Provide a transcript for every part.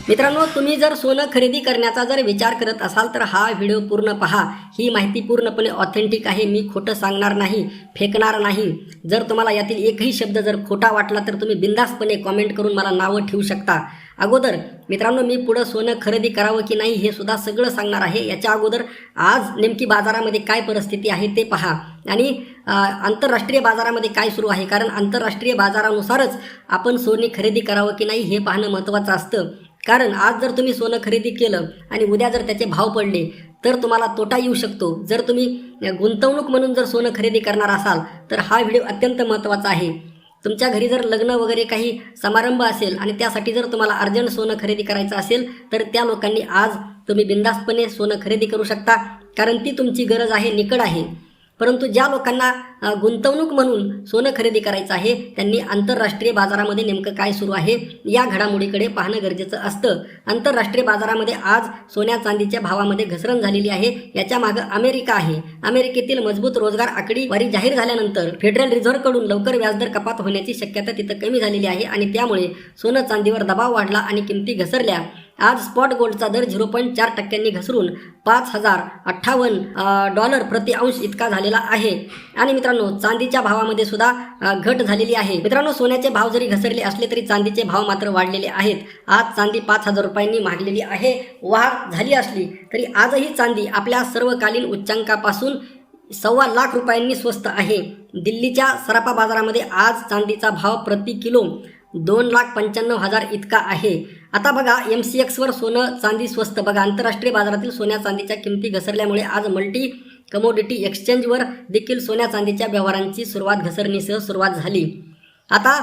मित्रांनो, तुम्ही जर सोनं खरेदी करण्याचा जर विचार करत असाल तर हा व्हिडिओ पूर्ण पहा। ही माहिती पूर्णपणे ऑथेंटिक आहे। मी खोटं सांगणार नाही, फेकणार नाही। जर तुम्हाला यातील एकही शब्द जर खोटा वाटला तर तुम्ही बिनधास्तपणे कमेंट करून मला नावं ठेवू शकता। अगोदर मित्रांनो, मी पुढे सोनं खरेदी करावं की नाही हे सुद्धा सगळं सांगणार आहे। याच्या अगोदर आज नेमकी बाजारामध्ये काय परिस्थिती आहे ते पहा आणि आंतरराष्ट्रीय बाजारामध्ये काय सुरू आहे, कारण आंतरराष्ट्रीय बाजारानुसारच आपण सोने खरेदी करावं की नाही हे पाहणं महत्त्वाचं असतं। कारण आज जर तुम्ही सोनं खरेदी केलं आणि उद्या जर त्याचे भाव पडले तर तुम्हाला तोटा येऊ शकतो। जर तुम्ही गुंतवणूक म्हणून जर सोनं खरेदी करणार असाल तर हा व्हिडिओ अत्यंत महत्त्वाचा आहे। तुमच्या घरी जर लग्न वगैरे काही समारंभ असेल आणि त्यासाठी जर तुम्हाला अर्जंट सोनं खरेदी करायचं असेल तर त्या लोकांनी आज तुम्ही बिनधास्तपणे सोनं खरेदी करू शकता, कारण ती तुमची गरज आहे, निकड आहे। परंतु ज्या लोकांना गुंतवणूक म्हणून सोनं खरेदी करायचं आहे त्यांनी आंतरराष्ट्रीय बाजारामध्ये नेमकं काय सुरू आहे या घडामोडीकडे पाहणं गरजेचं असतं। आंतरराष्ट्रीय बाजारामध्ये आज सोन्या चांदीच्या भावामध्ये घसरण झालेली आहे। याच्या मागं अमेरिका आहे। अमेरिकेतील मजबूत रोजगार आकडेवारी जाहीर झाल्यानंतर फेडरल रिझर्व्हकडून लवकर व्याजदर कपात होण्याची शक्यता तिथं कमी झालेली आहे आणि त्यामुळे सोनं चांदीवर दबाव वाढला आणि किमती घसरल्या। आज स्पॉट गोल्डचा दर 0.4% घसरून $5,058 प्रति अंश इतका झालेला आहे। आणि मित्रांनो, चांदीच्या भावामध्ये सुद्धा घट झालेली आहे। मित्रांनो, सोन्याचे भाव जरी घसरले असले तरी चांदीचे भाव मात्र वाढलेले आहेत। आज चांदी 5,000 रुपयांनी महागलेली आहे। वाढ झाली असली तरी आजही चांदी आपल्या सर्वकालीन उच्चांकापासून 1.25 लाख रुपयांनी स्वस्त आहे। दिल्लीच्या सराफा बाजारामध्ये आज चांदीचा भाव प्रति किलो 2,95,000 इतका आहे। आता बघा, MCX वर सोनं चांदी स्वस्त। बघा, आंतरराष्ट्रीय बाजारातील सोन्या चांदीच्या किमती घसरल्यामुळे आज मल्टी कमोडिटी एक्सचेंजवर देखील सोन्या चांदीच्या व्यवहारांची घसरणीसह सुरुवात झाली। आता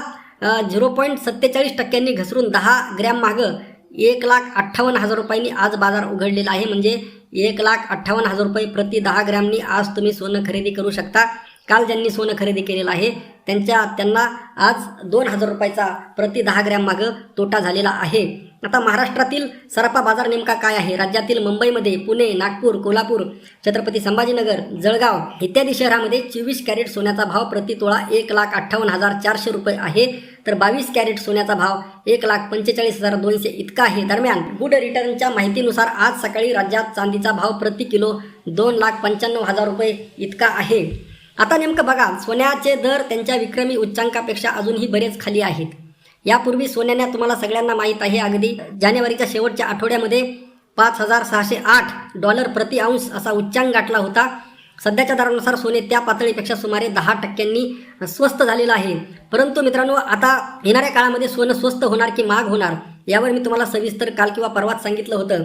0.47% घसरून 10 ग्रॅम मागं 1,58,000 रुपयांनी आज बाजार उघडलेला आहे। म्हणजे 1,58,000 रुपये प्रति 10 ग्रॅमनी आज तुम्ही सोनं खरेदी करू शकता। काल ज्यांनी सोनं खरेदी केलेलं आहे त्यांना आज 2,000 रुपयाचा प्रति 10 ग्रॅम मागं तोटा झालेला आहे। आता महाराष्ट्रातील सराफा बाजार नेमका काय आहे? राज्यातील मुंबईमध्ये, पुणे, नागपूर, कोल्हापूर, छत्रपती संभाजीनगर, जळगाव इत्यादी शहरामध्ये 24 कॅरेट सोन्याचा भाव प्रति तोळा 1,58,400 रुपये आहे, तर 22 कॅरेट सोन्याचा भाव 1,45,200 इतका आहे। दरम्यान गुड रिटर्नच्या माहितीनुसार आज सकाळी राज्यात चांदीचा भाव प्रति किलो 2,95,000 रुपये इतका आहे। आता नेमकं बघा, सोन्याचे दर त्यांच्या विक्रमी उच्चांकापेक्षा अजूनही बरेच खाली आहेत। यापूर्वी सोन्याने तुम्हाला सगळ्यांना माहीत आहे, अगदी जानेवारीच्या शेवटच्या आठवड्यामध्ये $5,608 प्रति अंश असा उच्चांक गाठला होता। सध्याच्या दरानुसार सोने त्या पातळीपेक्षा सुमारे 10% स्वस्त झालेलं आहे। परंतु मित्रांनो, आता येणाऱ्या काळामध्ये सोनं स्वस्त होणार की महाग होणार यावर मी तुम्हाला सविस्तर काल किंवा परवाच सांगितलं होतं।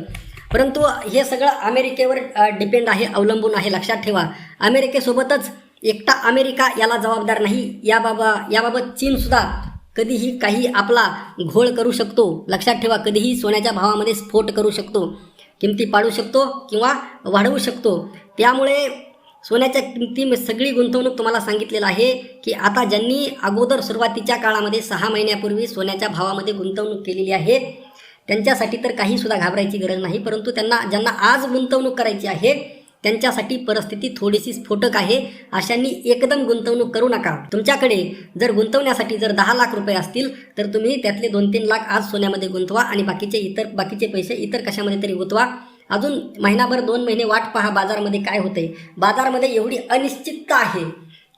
परंतु हे सगळं अमेरिकेवर डिपेंड आहे, अवलंबून आहे। लक्षात ठेवा, अमेरिकेसोबतच एकटा अमेरिका याला जबाबदार नाही। याबाबत चीन सुद्धा कधीही काही आपला घोळ करू शकतो। लक्षात ठेवा, कधीही सोन्याच्या भावामध्ये स्फोट करू शकतो, किमती पाडू शकतो किंवा वाढवू शकतो। त्यामुळे सोन्याच्या किमती सगळी गुंतवणूक तुम्हाला सांगितलेलं आहे की आता ज्यांनी अगोदर सुरुवातीच्या काळामध्ये 6 महिन्यापूर्वी सोन्याच्या भावामध्ये गुंतवणूक केलेली आहे त्यांच्यासाठी तर काही सुद्धा घाबरायची गरज नाही। परंतु ज्यांना आज गुंतवणूक करायची आहे त्यांच्यासाठी परिस्थिती थोडीशी स्फोटक आहे। अशांनी एकदम गुंतवणूक करू नका। तुमच्याकडे जर गुंतवण्यासाठी जर 10 लाख रुपये असतील तर तुम्ही त्यातले 2-3 लाख आज सोन्यामध्ये गुंतवा आणि बाकीचे पैसे इतर कशामध्ये तरी गुंतवा। अजून महिनाभर 2 महिने वाट पहा बाजारामध्ये काय होतंय। बाजारामध्ये एवढी अनिश्चितता आहे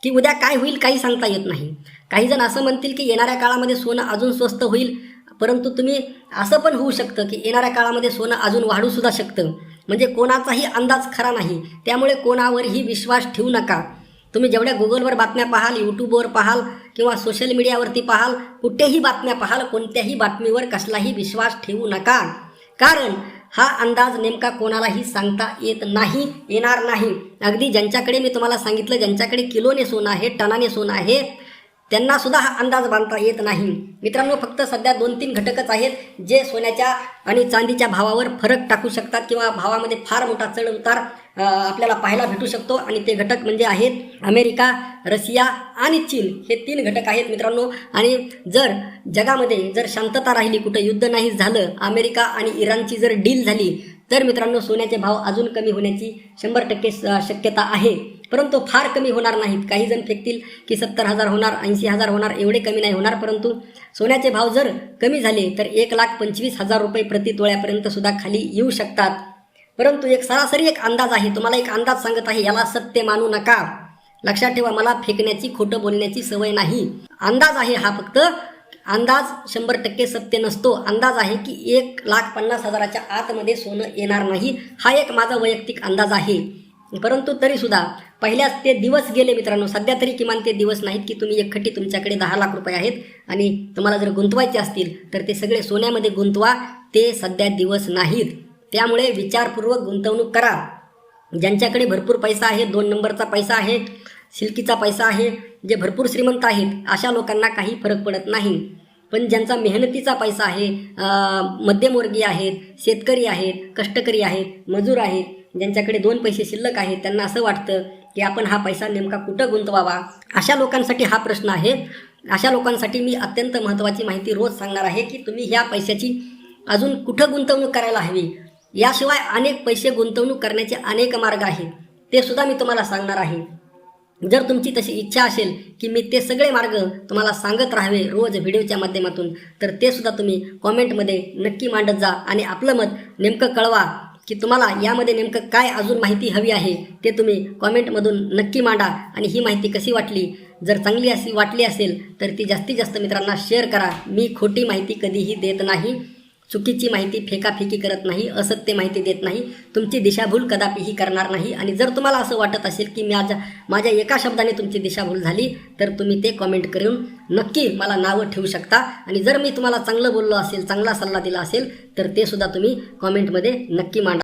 की उद्या काय होईल काही सांगता येत नाही। काही जण असं म्हणतील की येणाऱ्या काळामध्ये सोनं अजून स्वस्त होईल, परंतु तुम्ही असं पण होऊ शकतं की येणाऱ्या काळामध्ये सोनं अजून वाढू सुद्धा शकतं। म्हणजे कोणाचाही अंदाज खरा नाही, त्यामुळे कोणावरही विश्वास ठेवू नका। तुम्ही जेवढ्या गुगलवर बातम्या पाहाल, यूट्यूबवर पाहाल किंवा सोशल मीडियावरती पाहाल, कुठेही बातम्या पाहाल, कोणत्याही बातमीवर कसलाही विश्वास ठेवू नका, कारण हा अंदाज नेमका कोणालाही सांगता येत नाही, येणार नाही। अगदी ज्यांच्याकडे मी तुम्हाला सांगितलं, ज्यांच्याकडे किलोने सोनं आहे, टनाने सोनं आहे, त्यांना सुद्धा हा अंदाज बांधता येत नाही। मित्रांनो, फक्त सध्या 2-3 घटकच आहेत जे सोन्याच्या आणि चांदीच्या भावावर फरक टाकू शकतात किंवा भावामध्ये फार मोठा चढ उतार आपल्याला पाहायला भेटू शकतो, आणि ते घटक म्हणजे आहेत अमेरिका, रशिया आणि चीन। हे 3 घटक आहेत मित्रांनो। आणि जर जगामध्ये जर शांतता राहिली, कुठं युद्ध नाही झालं, अमेरिका आणि इराणची जर डील झाली तर मित्रांनो सोन्याचे भाव अजून कमी होण्याची 100% शक्यता आहे। परंतु फार कमी होणार नाहीत. काही जण फेकतील की 70,000 होणार, 80,000 होणार, एवढे कमी नाही होणार. परंतु सोन्याचे भाव जर कमी झाले तर 1,25,000 रुपये प्रति तोळ्यापर्यंत सुद्धा खाली येऊ शकतात. परंतु एक सरासरी एक अंदाज आहे, तुम्हाला एक अंदाज सांगत आहे, याला सत्य मानू नका. लक्षात ठेवा, मला फेकण्याची, खोटं बोलण्याची सवय नाही. अंदाज आहे हा, फक्त अंदाज 100% सत्य नसतो. अंदाज आहे की 1,50,000च्या आतमध्ये सोनं येणार नाही, हा एक माझा वैयक्तिक अंदाज आहे. परंतु तरीसुद्धा पहिल्याच ते दिवस गेले मित्रांनो. सध्या तरी किमान ते दिवस नाहीत की तुम्ही एकखट्टी तुमच्याकडे 10 लाख रुपये आहेत आणि तुम्हाला जर गुंतवायचे असतील तर ते सगळे सोन्यामध्ये गुंतवा. ते सध्या दिवस नाहीत. त्यामुळे विचारपूर्वक गुंतवणूक करा. ज्यांच्याकडे भरपूर पैसा आहे, 2 नंबरचा पैसा आहे, शिल्कीचा पैसा आहे, जे भरपूर श्रीमंत आहेत, अशा लोकांना काही फरक पडत नाही. पण ज्यांचा मेहनतीचा पैसा आहे, मध्यमवर्गीय आहेत, शेतकरी आहेत, कष्टकरी आहेत, मजूर आहेत, ज्यांच्याकडे 2 पैसे शिल्लक आहेत, त्यांना असं वाटतं की आपण हा पैसा नेमका कुठं गुंतवावा. अशा लोकांसाठी हा प्रश्न आहे. अशा लोकांसाठी मी अत्यंत महत्त्वाची माहिती रोज सांगणार आहे की तुम्ही ह्या पैशाची अजून कुठं गुंतवणूक करायला हवी. याशिवाय अनेक पैसे गुंतवणूक करण्याचे अनेक मार्ग आहेत, ते सुद्धा मी तुम्हाला सांगणार आहे. जर तुमची तशी इच्छा असेल की मी ते सगळे मार्ग तुम्हाला सांगत राहावे रोज व्हिडिओच्या माध्यमातून, तर ते सुद्धा तुम्ही कॉमेंटमध्ये नक्की मांडत जा आणि आपलं मत नेमकं कळवा की तुम्हाला यामध्ये नेमकं काय अजून माहिती हवी आहे. ते तुम्ही कॉमेंटमधून नक्की मांडा. आणि ही माहिती कशी वाटली, जर चांगली अशी वाटली असेल तर ती जास्तीत जास्त मित्रांना शेअर करा. मी खोटी माहिती कधीही देत नाही, चुकीची माहिती फेकाफेकी करत नाही, असत्य माहिती देत नाही, तुमची दिशाभूल कदापिही करणार नाही. आणि जर तुम्हाला असं वाटत असेल की माझ्या एका शब्दाने तुमची दिशाभूल झाली तर तुम्ही ते कॉमेंट करून नक्की मला नावं ठेवू शकता. आणि जर मी तुम्हाला चांगलं बोललो असेल, चांगला सल्ला दिला असेल तर ते सुद्धा तुम्ही कॉमेंटमध्ये नक्की मांडा.